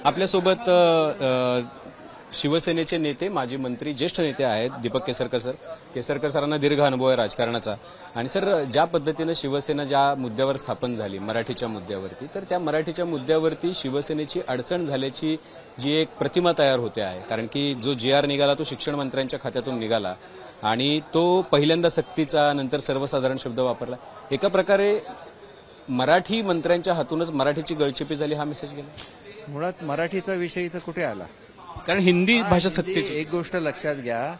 आपल्यासोबत शिवसेनेचे नेते, माजी मंत्री, ज्येष्ठ नेते आहेत दीपक केसरकर सर. केसरकर सरांना दीर्घ अनुभव आहे राजकारणाचा. आणि सर, ज्या पद्धतीनं शिवसेना ज्या मुद्द्यावर स्थापन झाली, मराठीच्या मुद्द्यावरती, तर त्या मराठीच्या मुद्द्यावरती शिवसेनेची अडचण झाल्याची जी एक प्रतिमा तयार होते आहे. कारण की जो GR निघाला तो शिक्षण मंत्र्यांच्या खात्यातून निघाला आणि तो पहिल्यांदा सक्तीचा, नंतर सर्वसाधारण शब्द वापरला. एका प्रकारे मराठी मंत्र्यांच्या हातूनच मराठीची गळचेपी झाली, हा मेसेज गेला. मुळात मराठीचा विषय इथं कुठे आला? कारण हिंदी भाषा सक्तीची. एक गोष्ट लक्षात घ्या,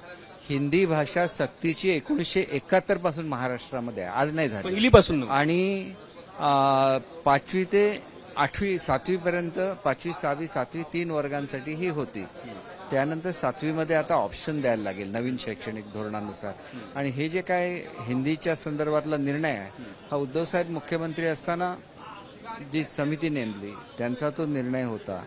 हिंदी भाषा सक्तीची 1971 पासून महाराष्ट्रामध्ये आहे, आज नाही झाली, पहिलीपासून. आणि 5वी ते 8वी 7वी पर्यंत 5वी 6वी 7वी 3 वर्गांसाठी ही होती. त्यानंतर 7वी मध्ये आता ऑप्शन द्यायला लागेल नवीन शैक्षणिक धोरणानुसार. आणि हे जे काय हिंदीच्या संदर्भातला निर्णय आहे, हा उद्धव साहेब मुख्यमंत्री असताना जी समिती नेमली त्यांचा तो निर्णय होता.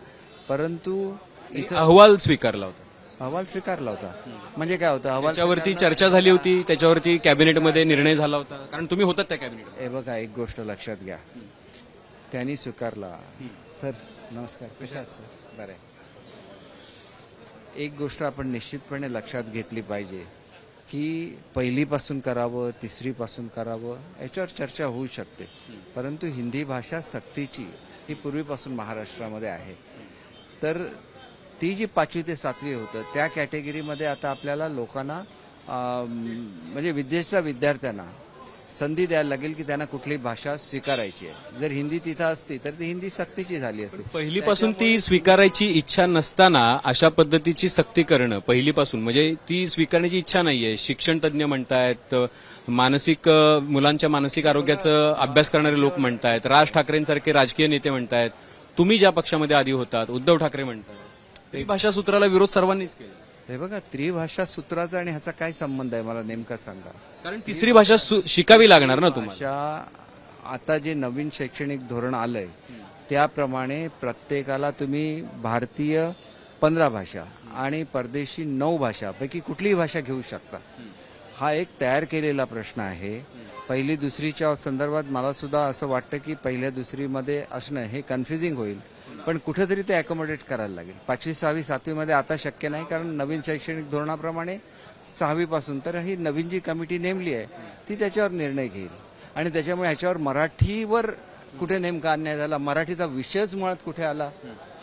परंतु इथं अहवाल स्वीकारला होता. अहवाल स्वीकारला होता म्हणजे काय होतं? त्याच्यावरती चर्चा झाली होती, त्याच्यावरती कॅबिनेटमध्ये निर्णय झाला होता. कारण तुम्ही होतात त्या कॅबिनेट. हे बघा, एक गोष्ट लक्षात घ्या, त्यांनी स्वीकारला. सर नमस्कार, कशा आहात सर? बरं. एक गोष्ट आपण निश्चितपणे लक्षात घेतली पाहिजे की पहिलीपासून करावं, तिसरीपासून करावं, याच्यावर चर्चा होऊ शकते. परंतु हिंदी भाषा सक्तीची ही पूर्वीपासून महाराष्ट्रामध्ये आहे. तर ती जी 5वी ते 7वी होतं त्या कॅटेगरीमध्ये आता आपल्याला लोकांना म्हणजे विद्यार्थ्यांना संधी द्यायला लागेल की त्यांना कुठली भाषा स्वीकारायची आहे. जर हिंदी तिथं असती तर ती हिंदी सक्तीची झाली असती. पहिलीपासून ती स्वीकारायची इच्छा नसताना अशा पद्धतीची सक्ती करणं, पहिलीपासून म्हणजे ती स्वीकारण्याची इच्छा नाहीये. शिक्षण तज्ज्ञ म्हणतायत, मानसिक मुलांच्या मानसिक आरोग्याचा अभ्यास करणारे लोक म्हणतायत, राज ठाकरेंसारखे राजकीय नेते म्हणतायत, तुम्ही ज्या पक्षामध्ये आधी होतात उद्धव ठाकरे म्हणतात. त्रिभाषा सूत्राला विरोध सर्वांनीच केला. हे बघा, त्रिभाषा सूत्राचा आणि ह्याचा काय संबंध आहे मला नेमका सांगा. कारण तिसरी भाषा शिकावी लागणार ना तुम्हाला. आता जे नवीन शैक्षणिक धोरण आलंय त्याप्रमाणे प्रत्येकाला तुम्ही भारतीय 15 भाषा आणि परदेशी 9 भाषा पैकी कुठलीही भाषा घेऊ शकता. हा एक तयार केलेला प्रश्न आहे. पहिली दुसरीच्या संदर्भात मला सुद्धा असं वाटतं की पहिल्या दुसरीमध्ये असणं हे कन्फ्युजिंग होईल, पण कुठेतरी ते अकोमोडेट करायला लागेल. 5वी 6वी 7वी मध्ये आता शक्य नाही, कारण नवीन शैक्षणिक धोरणाप्रमाणे 6वी पासून. तर ही नवीन जी कमिटी नेमली आहे ती त्याच्यावर निर्णय घेईल. आणि त्याच्यामुळे ह्याच्यावर मराठीवर कुठे नेमका अन्याय झाला, मराठीचा विषयच मुळात कुठे आला,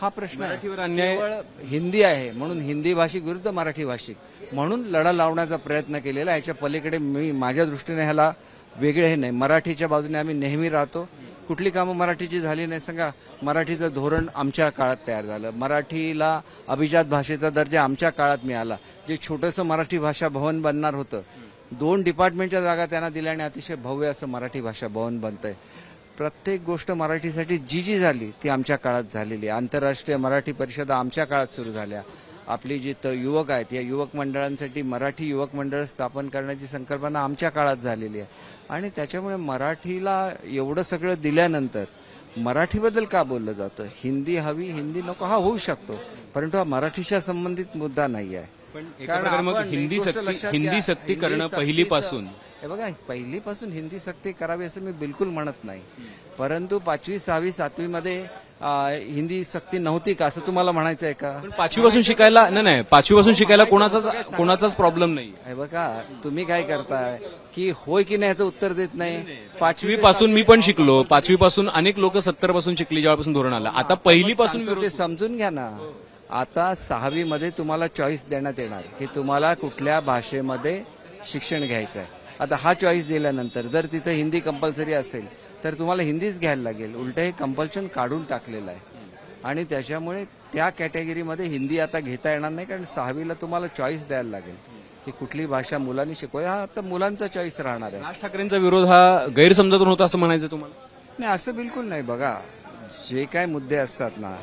हा प्रश्न आहे. केवळ हिंदी आहे म्हणून हिंदी भाषिक विरुद्ध मराठी भाषिक म्हणून लढा लावण्याचा प्रयत्न केलेला. ह्याच्या पलीकडे मी माझ्या दृष्टीने ह्याला वेगळे हे नाही. मराठीच्या बाजूने आम्ही नेहमी राहतो. कुठली कामं मराठीची झाली नाही सांगा? मराठीचं धोरण आमच्या काळात तयार झालं. मराठीला अभिजात भाषेचा दर्जा आमच्या काळात मिळाला. जे छोटंसं मराठी भाषा भवन बनणार होतं, 2 डिपार्टमेंटच्या जागा त्यांना दिल्याने अतिशय भव्य असं मराठी भाषा भवन बनतंय. प्रत्येक गोष्ट मराठीसाठी जी झाली ती आमच्या काळात झालेली आहे. आंतरराष्ट्रीय मराठी परिषदा आमच्या काळात सुरू झाल्या. आपली जी युवक आहेत या युवक मंडळांसाठी मराठी युवक मंडळ स्थापन करण्याची संकल्पना आमच्या काळात झालेली आहे. आणि त्याच्यामुळे मराठीला एवढं सगळं दिल्यानंतर मराठीबद्दल का बोललं जातं? हिंदी हवी, हिंदी नको, हा होऊ शकतो, परंतु हा मराठीच्या संबंधित मुद्दा नाही आहे. कारण हिंदी सक्ती करणं पहिलीपासून, हे बघा, पहिलीपासून हिंदी सक्ती करावी असं मी बिलकुल म्हणत नाही. परंतु 5वी 6वी 7वी मध्ये हिंदी सक्ती नव्हती का असं तुम्हाला म्हणायचं आहे का? 5वी पासून शिकायला नाही, 5वी पासून शिकायला कोणाचाच प्रॉब्लेम नाही. हे बघा, तुम्ही काय करताय की होय की नाही याचं उत्तर देत नाही. 5वी पासून मी पण शिकलो. 5वी पासून अनेक लोक 70 पासून शिकली जेव्हापासून धोरण आलं. आता पहिलीपासून ते समजून घ्या ना. आता 6वी मध्ये तुम्हाला चॉईस देण्यात येणार की तुम्हाला कुठल्या भाषेमध्ये शिक्षण घ्यायचं आहे. आता हा चॉईस दिल्यानंतर जर तिथं हिंदी कंपल्सरी असेल तर तुम्हाला हिंदीच घ्यायला लागेल. उलटं हे कंपल्शन काढून टाकलेलं आहे. आणि त्याच्यामुळे त्या कॅटेगरीमध्ये हिंदी आता घेता येणार नाही, कारण 6वीला तुम्हाला चॉईस द्यायला लागेल की कुठली भाषा मुलांनी शिकवायची. हा आता मुलांचा चॉईस राहणार आहे. राज ठाकरेंचा विरोध हा गैरसमजातून होता असं म्हणायचं तुम्हाला? नाही, असं बिलकुल नाही. बघा, जे काय मुद्दे असतात ना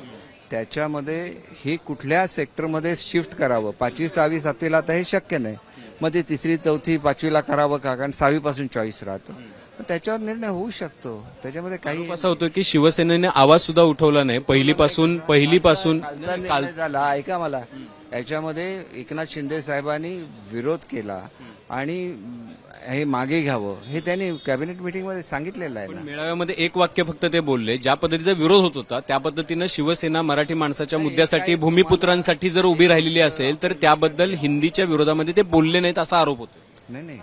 त्याच्यामध्ये हे कुठल्या सेक्टरमध्ये शिफ्ट करावं, 5वी 6वी 7वीला आता हे शक्य नाही. मग ते 3री 4थी 5वीला करावं का? कारण 6वी पासून चॉईस राहतो. त्याच्यावर निर्णय होऊ शकतो. त्याच्यामध्ये काही असं होतं की शिवसेनेने आवाज सुद्धा उठवला नाही पहिलीपासून झाला. ऐका मला, याच्यामध्ये एकनाथ शिंदे साहेबांनी विरोध केला आणि हे मागे घ्यावं हे त्यांनी कॅबिनेट मीटिंगमध्ये सांगितलेलं आहे पण ना. मेळाव्यामध्ये एक वाक्य फक्त ते बोलले, ज्या पद्धतीचा विरोध होत होता त्या पद्धतीनं शिवसेना मराठी माणसाच्या मुद्द्यासाठी, भूमिपुत्रांसाठी जर उभी राहिलेली असेल तर त्याबद्दल हिंदीच्या विरोधामध्ये ते बोलले नाहीत असा आरोप होतो. नाही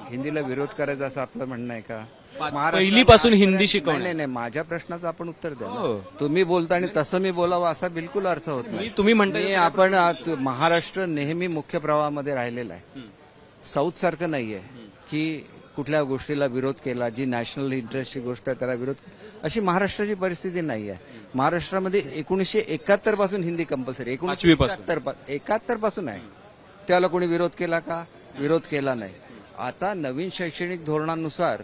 हिंदीला विरोध करायचा असं आपलं म्हणणं आहे का? पहिलीपासून हिंदी शिकवणं. नाही माझ्या प्रश्नाचं आपण उत्तर द्या ना. हो. तुम्ही बोलता आणि तसं मी बोलावं असा बिलकुल अर्थ होत नाही. तुम्ही म्हणताय मी आपण महाराष्ट्र नेहमी मुख्य प्रवाहामध्ये राहिलेला आहे. साऊथ सारखं नाहीये की कुठल्या गोष्टीला विरोध केला, जी नॅशनल इंटरेस्टची गोष्ट आहे त्याला विरोध, अशी महाराष्ट्राची परिस्थिती नाही आहे. महाराष्ट्रामध्ये 1971 पासून हिंदी कंपल्सरी, 1971 पासून आहे. त्याला कोणी विरोध केला का? विरोध केला नाही. आता नवीन शैक्षणिक धोरणानुसार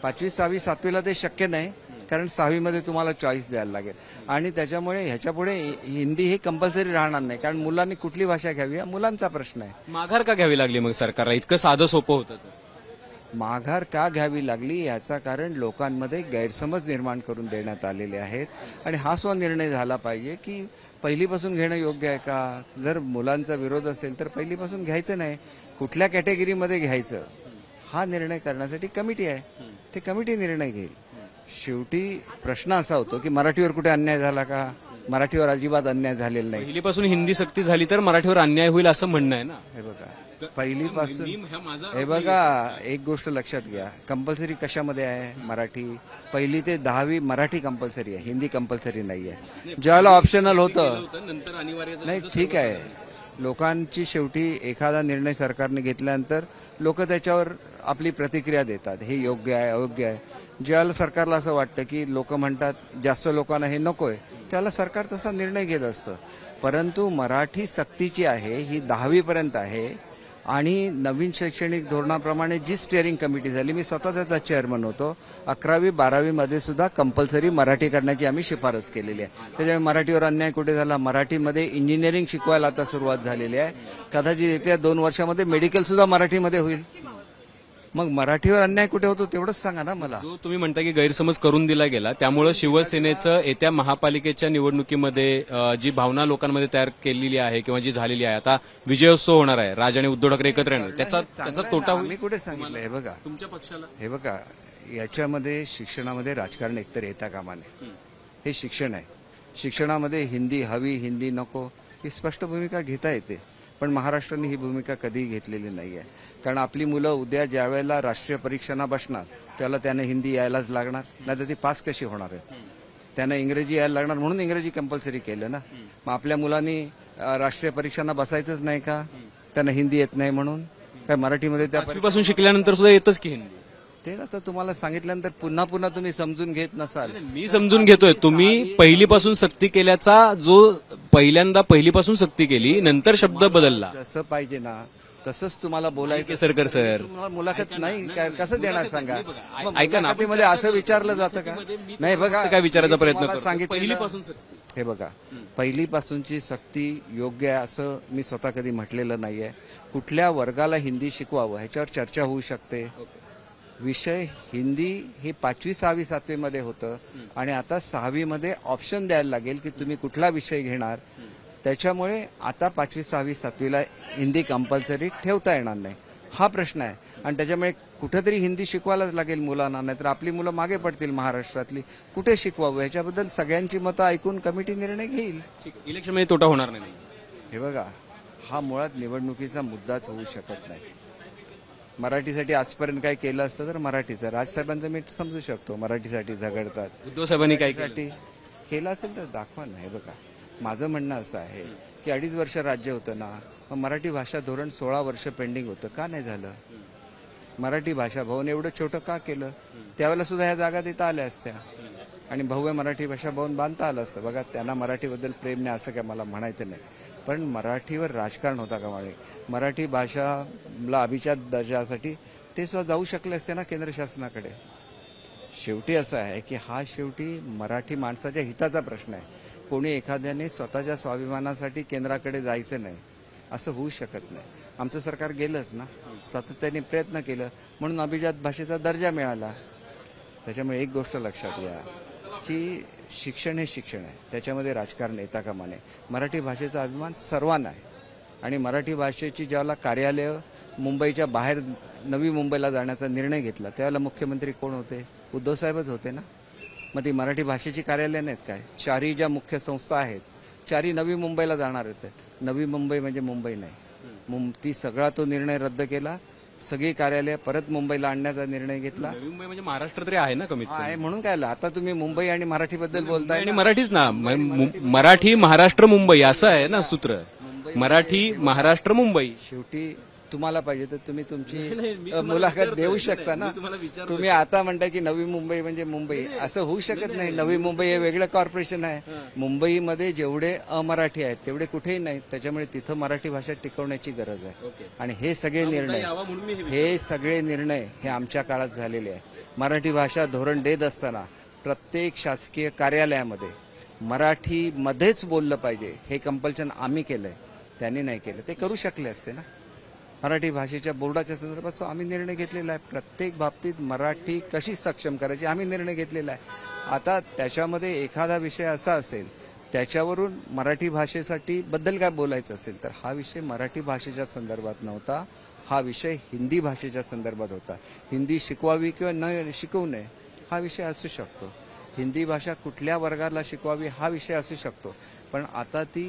5वी 6वी 7वीला ते शक्य नाही, कारण 6वीमध्ये तुम्हाला चॉईस द्यायला लागेल आणि त्याच्यामुळे ह्याच्यापुढे हिंदी हे कंपल्सरी राहणार नाही, कारण मुलांनी कुठली भाषा घ्यावी हा मुलांचा प्रश्न आहे. माघार का घ्यावी लागली मग सरकारला? इतकं साधं सोपं होतं तर. माघार का घ्यावी लागली याचा कारण लोकांमध्ये गैरसमज निर्माण करून देण्यात आलेले आहेत आणि हा निर्णय झाला पाहिजे की पहिलीपासून घेणं योग्य आहे का? जर मुलांचा विरोध असेल तर पहिलीपासून घ्यायचं नाही, कुठल्या कॅटेगरीमध्ये घ्यायचं हा निर्णय करण्यासाठी कमिटी आहे, ते कमिटी निर्णय घेईल. शेवटी प्रश्न असा होतो की मराठीवर कुठे अन्याय झाला का? मराठीवर अजिबात अन्याय झालेला नाही. पहिलीपासून हिंदी सक्ती झाली तर मराठीवर अन्याय होईल असं म्हणणं आहे ना. हे बघा पहिलीपासून, हे बघा एक गोष्ट लक्षात घ्या, कंपल्सरी कशामध्ये आहे? मराठी 1ली ते 10वी मराठी कंपल्सरी आहे, हिंदी कंपल्सरी नाही आहे. ज्याला ऑप्शनल होतं नंतर अनिवार्य नाही, ठीक आहे. लोकांची शेवटी एखादा निर्णय सरकारने घेतल्यानंतर लोक त्याच्यावर आपली प्रतिक्रिया देतात, हे योग्य आहे अयोग्य आहे. ज्याला सरकारला असं वाटतं की लोक म्हणतात जास्त लोकांना हे नकोय, त्याला सरकार तसा निर्णय घेत असतं. परंतु मराठी सक्तीची आहे ही 10वी पर्यंत आहे आणि नवीन शैक्षणिक धोरणाप्रमाणे जी स्टिअरिंग कमिटी झाली, मी स्वतः त्याचा चेअरमन होतो, 11वी 12वी मध्ये सुद्धा कंपल्सरी मराठी करण्याची आम्ही शिफारस केलेली आहे. त्याच्यामुळे मराठीवर अन्याय कुठे झाला? मराठीमध्ये इंजिनिअरिंग शिकवायला आता सुरुवात झालेली आहे. कदाचित येत्या 2 वर्षामध्ये मेडिकल सुद्धा मराठीमध्ये होईल. मग मराठीवर अन्याय कुठे होतो तेवढंच सांगा ना मला. जो तुम्ही म्हणता की गैरसमज करून दिला गेला, त्यामुळे शिवसेनेचं येत्या महापालिकेच्या निवडणुकीमध्ये जी भावना लोकांमध्ये तयार केलेली आहे किंवा जी झालेली आहे, आता विजयोत्सव होणार आहे, राज आणि उद्धव ठाकरे एकत्र येणार, त्याचा तोटा होईल. मी कुठे सांगितलं? हे बघा तुमच्या पक्षाला, हे बघा याच्यामध्ये शिक्षणामध्ये राजकारण एकतर येता कामा नये. हे शिक्षण आहे, शिक्षणामध्ये हिंदी हवी हिंदी नको ही स्पष्ट भूमिका घेता येते, पण महाराष्ट्राने ही भूमिका कधीही घेतलेली नाही आहे. कारण आपली मुलं उद्या ज्या वेळेला राष्ट्रीय परीक्षांना बसणार त्याला त्याने हिंदी यायलाच लागणार, नाही तर ती पास कशी होणार आहे? त्यांना इंग्रजी यायला लागणार, म्हणून इंग्रजी कंपल्सरी केलं ना. मग आपल्या मुलांनी राष्ट्रीय परीक्षांना बसायचंच नाही का? त्यांना हिंदी येत नाही म्हणून काय? मराठीमध्ये त्या पासून शिकल्यानंतर सुद्धा येतच की हिंदी? ते आता तुम्हाला सांगितल्यानंतर पुन्हा पुन्हा तुम्ही समजून घेत नसाल. मी समजून घेतोय. तुम्ही पहिलीपासून सक्ती केल्याचा जो पहिल्यांदा पहिलीपासून सक्ती केली, नंतर शब्द बदलला. जसं पाहिजे ना तसंच तुम्हाला बोलायचं. सरकार सर तुम्हाला मुलाखत नाही कसं देणार सांगा? ऐका ना, मध्ये असं विचारलं जातं का? नाही बघा, काय विचारायचा प्रयत्न करतो. सांगितलं पहिलीपासून हे बघा, पहिलीपासूनची सक्ती योग्य आहे असं मी स्वतः कधी म्हटलेलं नाहीये. कुठल्या वर्गाला हिंदी शिकवावं ह्याच्यावर चर्चा होऊ शकते. विषय हिंदी हे 5वी 6वी 7वी मध्ये होतं आणि आता 6वी मध्ये ऑप्शन द्यायला लागेल की तुम्ही कुठला विषय घेणार. त्याच्यामुळे आता 5वी 6वी 7वीला हिंदी कंपल्सरी ठेवता येणार नाही हा प्रश्न आहे. आणि त्याच्यामुळे कुठेतरी हिंदी शिकवायलाच लागेल मुलांना, नाहीतर आपली मुलं मागे पडतील महाराष्ट्रातली. कुठे शिकवावं ह्याच्याबद्दल सगळ्यांची मतं ऐकून कमिटी निर्णय घेईल. इलेक्शनमध्ये तोटा होणार नाही. हे बघा, हा मुळात निवडणुकीचा मुद्दाच होऊ शकत नाही. मराठीसाठी आजपर्यंत काय केलं असतं तर मराठीचं, राजसाहेबांचं मी समजू शकतो, मराठीसाठी झगडतात. उद्धव साहेबांनी काय केलं असेल तर दाखवा ना. हे बघा, माझं म्हणणं असं आहे की 2.5 वर्ष राज्य होतं ना, मग मराठी भाषा धोरण 16 वर्ष पेंडिंग होतं, का नाही झालं? मराठी भाषा भवन एवढं छोटं का केलं? त्यावेळेला सुद्धा ह्या जागा देता आल्या असत्या आणि भव्य मराठी भाषा भवन बांधता आलं असतं. बघा, त्यांना मराठीबद्दल प्रेम नाही असं काय मला म्हणायचं नाही, पण मराठीवर राजकारण होता का? मराठी भाषाला अभिजात दर्जासाठी ते सुद्धा जाऊ शकले असते ना केंद्र शासनाकडे. शेवटी असं आहे की हा शेवटी मराठी माणसाच्या हिताचा प्रश्न आहे. कोणी एखाद्याने स्वतःच्या स्वाभिमानासाठी केंद्राकडे जायचं नाही असं होऊ शकत नाही. आमचं सरकार गेलंच ना, सातत्याने प्रयत्न केलं म्हणून अभिजात भाषेचा दर्जा मिळाला. त्याच्यामुळे एक गोष्ट लक्षात घ्या की शिक्षण हे शिक्षण आहे, त्याच्यामध्ये राजकारण येता कामा नये. मराठी भाषेचा अभिमान सर्वांना आहे आणि मराठी भाषेची ज्याला कार्यालयं मुंबईच्या बाहेर नवी मुंबईला जाण्याचा निर्णय घेतला त्यावेळेला मुख्यमंत्री कोण होते? उद्धव साहेबच होते ना. मग ती मराठी भाषेची कार्यालय नाहीत काय? चारही ज्या मुख्य संस्था आहेत चारही नवी मुंबईला जाणार आहेत. नवी मुंबई म्हणजे मुंबई नाही. ती सगळा तो निर्णय रद्द केला. सगळी कार्यालय परत मुंबईला आणण्याचा निर्णय घेतला. नवी मुंबई म्हणजे महाराष्ट्र तरी आहे ना कमीत आहे म्हणून काय आलं? आता तुम्ही मुंबई आणि मराठीबद्दल बोलताय आणि मराठीच ना मराठी महाराष्ट्र मुंबई असं आहे ना सूत्र. मराठी महाराष्ट्र मुंबई. शेवटी तुम्हाला पाहिजे तर तुम्ही तुमची मुलाखत देऊ शकता ना. तुम्ही आता म्हणताय की नवी मुंबई म्हणजे मुंबई, असं होऊ शकत नाही. नवी मुंबई हे वेगळं कॉर्पोरेशन आहे. मुंबईमध्ये जेवढे अमराठी आहेत तेवढे कुठेही नाहीत. त्याच्यामुळे तिथं मराठी भाषा टिकवण्याची गरज आहे. आणि हे सगळे निर्णय हे आमच्या काळात झालेले आहे. मराठी भाषा धोरण देत असताना प्रत्येक शासकीय कार्यालयामध्ये मराठीमध्येच बोललं पाहिजे हे कंपल्शन आम्ही केलंय, त्यांनी नाही केलं. ते करू शकले असते ना. मराठी भाषेच्या बोर्डाच्या संदर्भात आम्ही निर्णय घेतलेला आहे. प्रत्येक बाबतीत मराठी कशी सक्षम करायची आम्ही निर्णय घेतलेला आहे. आता त्याच्यामध्ये एखादा विषय असा असेल त्याच्यावरून मराठी भाषेसाठी बद्दल काय बोलायचं असेल तर हा विषय मराठी भाषेच्या संदर्भात नव्हता. हा विषय हिंदी भाषेच्या संदर्भात होता. हिंदी शिकवावी किंवा न शिकवू नये हा विषय असू शकतो. हिंदी भाषा कुठल्या वर्गाला शिकवावी हा विषय असू शकतो. पण आता ती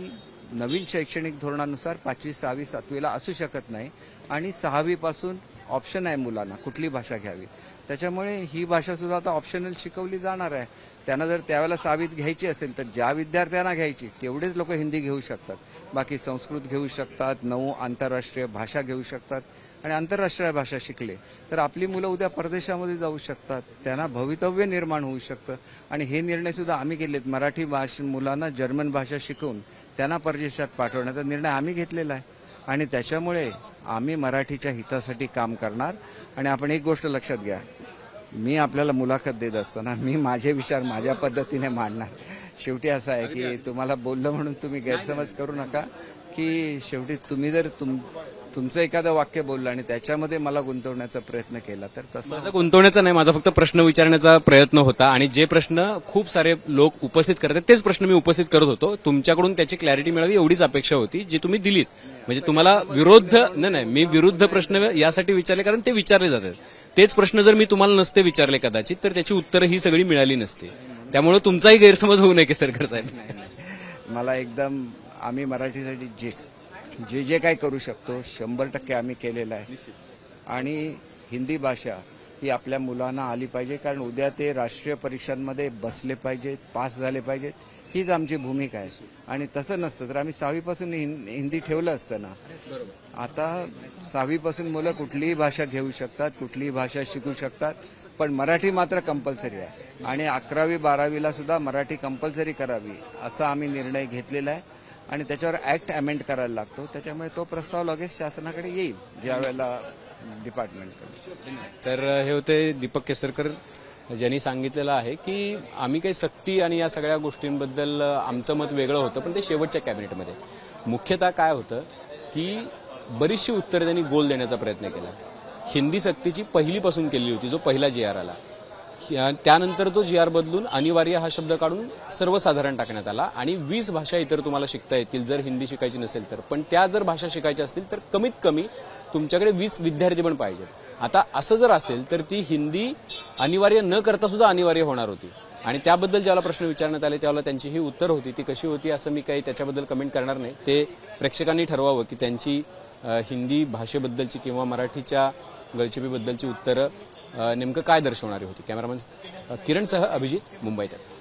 नवीन शैक्षणिक धोरणानुसार 5वी, 6वी, 7वीला असू शकत नाही. आणि 6वी पासून ऑप्शन आहे मुलांना कुठली भाषा घ्यावी. त्याच्यामुळे ही भाषा सुद्धा आता ऑप्शनल शिकवली जाणार आहे. त्यांना जर त्यावेळेला 6वीत घ्यायची असेल तर ज्या विद्यार्थ्यांना घ्यायची तेवढेच लोक हिंदी घेऊ शकतात. बाकी संस्कृत घेऊ शकतात, 9 आंतरराष्ट्रीय भाषा घेऊ शकतात. आणि आंतरराष्ट्रीय भाषा शिकले तर आपली मुलं उद्या परदेशामध्ये जाऊ शकतात. त्यांना भवितव्य निर्माण होऊ शकतं. आणि हे निर्णय सुद्धा आम्ही घेतलेत. मराठी मुलांना जर्मन भाषा शिकवून त्यांना परदेशात पाठवण्याचा निर्णय आम्ही घेतलेला आहे. आणि त्याच्यामुळे आम्ही मराठीच्या हितासाठी काम करणार. आणि आपण एक गोष्ट लक्षात घ्या, मी आपल्याला मुलाखत देत असताना मी माझे विचार माझ्या पद्धतीने मांडणार. शेवटी असं आहे की तुम्हाला बोललं म्हणून तुम्ही गैरसमज करू नका की शेवटी तुम्ही जर तुमचं एखादं वाक्य बोललं आणि त्याच्यामध्ये मला गुंतवण्याचा प्रयत्न केला तर तसं. माझा गुंतवण्याचा नाही, माझा फक्त प्रश्न विचारण्याचा प्रयत्न होता. आणि जे प्रश्न खूप सारे लोक उपस्थित करतात तेच प्रश्न मी उपस्थित करत होतो. तुमच्याकडून त्याची क्लॅरिटी मिळावी एवढीच अपेक्षा होती जी तुम्ही दिलीत. म्हणजे तुम्हाला विरुद्ध नाही, मी विरुद्ध प्रश्न यासाठी विचारले कारण ते विचारले जातात. तेच प्रश्न जर मी तुम्हाला नसते विचारले कदाचित तर त्याची उत्तरं ही सगळी मिळाली नसती. त्यामुळे तुमचाही गैरसमज होऊ नये केसरकर साहेब. मला एकदम आम्ही मराठीसाठी जे जे काय करू शकतो 100% आम्ही केलेलं आहे. आणि हिंदी भाषा ही आपल्या मुलांना आली पाहिजे कारण उद्या ते राष्ट्रीय परीक्षांमध्ये बसले पाहिजेत, पास झाले पाहिजेत. हीच आमची भूमिका आहे. आणि तसं नसतं तर आम्ही 6वी पासून हिंदी ठेवलं असतं ना. आता 6वी पासून मुलं कुठलीही भाषा घेऊ शकतात, कुठलीही भाषा शिकू शकतात. पण मराठी मात्र कंपल्सरी आहे. आणि 11वी 12वीला सुद्धा मराठी कंपल्सरी करावी असा आम्ही निर्णय घेतलेला आहे. आणि त्याच्यावर ऍक्ट अमेंड करायला लागतो. त्याच्यामुळे तो प्रस्ताव लगेच शासनाकडे येईल ज्या वेळेला डिपार्टमेंटकडे. तर हे होते दीपक केसरकर ज्यांनी सांगितलेलं आहे की आम्ही काही सक्ती आणि या सगळ्या गोष्टींबद्दल आमचं मत वेगळं होतं. पण ते शेवटच्या कॅबिनेटमध्ये मुख्यतः काय होतं की बरीचशी उत्तरं त्यांनी गोल देण्याचा प्रयत्न केला. हिंदी सक्तीची पहिलीपासून केलेली होती, जो पहिला GR आला. त्यानंतर तो GR बदलून अनिवार्य हा शब्द काढून सर्वसाधारण टाकण्यात आला. आणि 20 भाषा इतर तुम्हाला शिकता येतील जर हिंदी शिकायची नसेल तर. पण त्या जर भाषा शिकायच्या असतील तर कमीत कमी तुमच्याकडे 20 विद्यार्थी पण पाहिजेत. आता असं जर असेल तर ती हिंदी अनिवार्य न करता सुद्धा अनिवार्य होणार होती. आणि त्याबद्दल ज्याला प्रश्न विचारण्यात आले त्यावेळेला त्यांची ही उत्तर होती. ती कशी होती असं मी काही त्याच्याबद्दल कमेंट करणार नाही. ते प्रेक्षकांनी ठरवावं की त्यांची हिंदी भाषेबद्दलची किंवा मराठीच्या गळचेपीबद्दलची उत्तरं नेमकं काय दर्शवणारी होती. कॅमेरामन किरणसह अभिजित, मुंबई तक.